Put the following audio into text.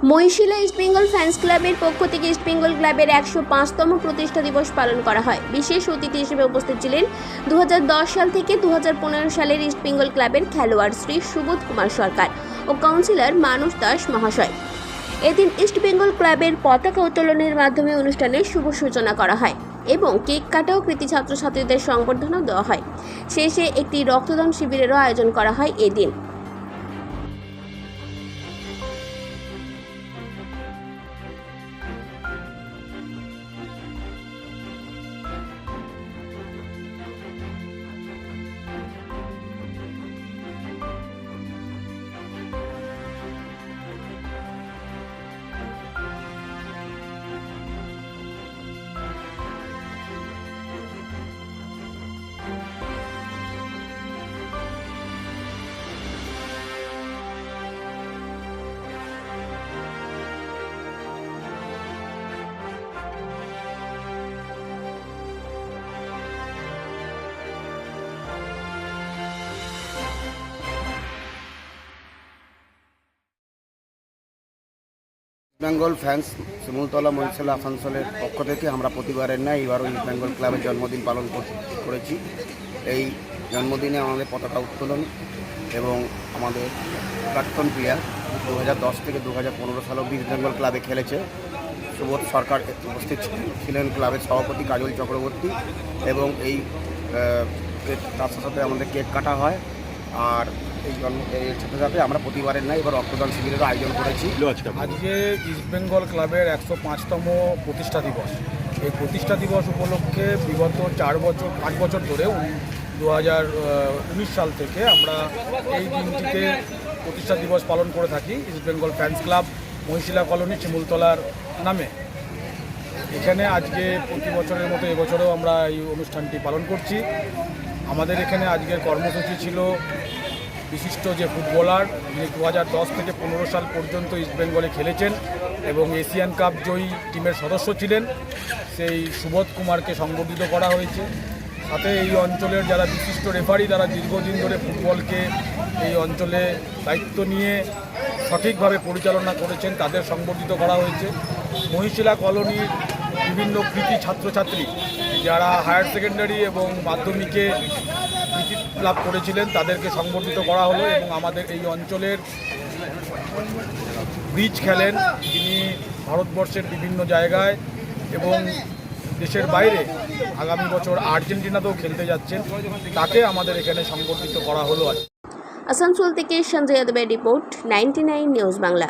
Mohishila East Bengal fans ক্লাবের পক্ষ থেকে ইস্টবেঙ্গল ক্লাবের 105তম প্রতিষ্ঠা দিবস পালন করা হয়। বিশেষ অতিথি হিসেবে উপস্থিত ছিলেন 2010 সাল থেকে 2015 সালের ইস্টবেঙ্গল ক্লাবের খেলোয়াড় শ্রী সুবোধ কুমার সরকার ও কাউন্সিলর মানস দাস মহাশয়। এদিন ইস্টবেঙ্গল ক্লাবের পতাকা উত্তোলনের মাধ্যমে অনুষ্ঠানের শুভ সূচনা করা হয় এবং কেক কাটা ও কৃতি ছাত্রছাত্রীদের সংবর্ধনা দেওয়া হয়। শেষে একটি রক্তদান শিবিরেরও আয়োজন করা হয় এদিন। বেঙ্গল ফ্যান্স শিমুলতলা মহিশিলা আসানসোলের পক্ষ থেকে আমরা প্রতিবারের ন্যায় এবারও ইস্ট বেঙ্গল ক্লাবের জন্মদিন পালন করেছি। এই জন্মদিনে আমাদের পতাকা উত্তোলন এবং আমাদের প্রাক্তন প্লেয়ার 2010 থেকে 2015 সাল অবধি ইস্ট বেঙ্গল ক্লাবে খেলেছে সুবোধ সরকার উপস্থিত ছিলেন, ক্লাবের সভাপতি কাজল চক্রবর্তী, এবং তার সাথে আমাদের কেক কাটা হয়। আর এর সাথে সাথে আমরা প্রতিবারের নাই এবার রক্তদান শিবিরের আয়োজন করেছি। আজকে ইস্টবেঙ্গল ক্লাবের 105তম প্রতিষ্ঠা দিবস। এই প্রতিষ্ঠা দিবস উপলক্ষে বিগত 5 বছর ধরে 2019 সাল থেকে আমরা এই দিনটিতে প্রতিষ্ঠা দিবস পালন করে থাকি East Bengal fans club Mohishila colony শিমুলতলার নামে। এখানে আজকে প্রতি বছরের মতো এবছরেও আমরা এই অনুষ্ঠানটি পালন করছি। আমাদের এখানে আজকের কর্মসূচি ছিল বিশিষ্ট যে ফুটবলার যিনি 2010 থেকে 15 সাল পর্যন্ত ইস্টবেঙ্গলে খেলেছেন এবং এশিয়ান কাপ জয়ী টিমের সদস্য ছিলেন, সেই সুবোধ কুমারকে সংবর্ধিত করা হয়েছে। সাথে এই অঞ্চলের যারা বিশিষ্ট রেফারি, যারা দীর্ঘদিন ধরে ফুটবলকে এই অঞ্চলে দায়িত্ব নিয়ে সঠিকভাবে পরিচালনা করেছেন, তাদের সংবর্ধিত করা হয়েছে। মহিশিলা কলোনির বিভিন্ন কৃতি ছাত্রছাত্রী যারা হায়ার সেকেন্ডারি এবং মাধ্যমিকে কৃতি লাভ করেছিলেন তাদেরকে সংবর্ধিত করা হলো। এবং আমাদের এই অঞ্চলের ব্রিজ খেলেন, যিনি ভারতবর্ষের বিভিন্ন জায়গায় এবং দেশের বাইরে আগামী বছর আর্জেন্টিনাতেও খেলতে যাচ্ছেন, তাকে আমাদের এখানে সংবর্ধিত করা হলো। আসানসোল থেকে সঞ্জয় যাদবের রিপোর্ট, 99 নিউজ বাংলা।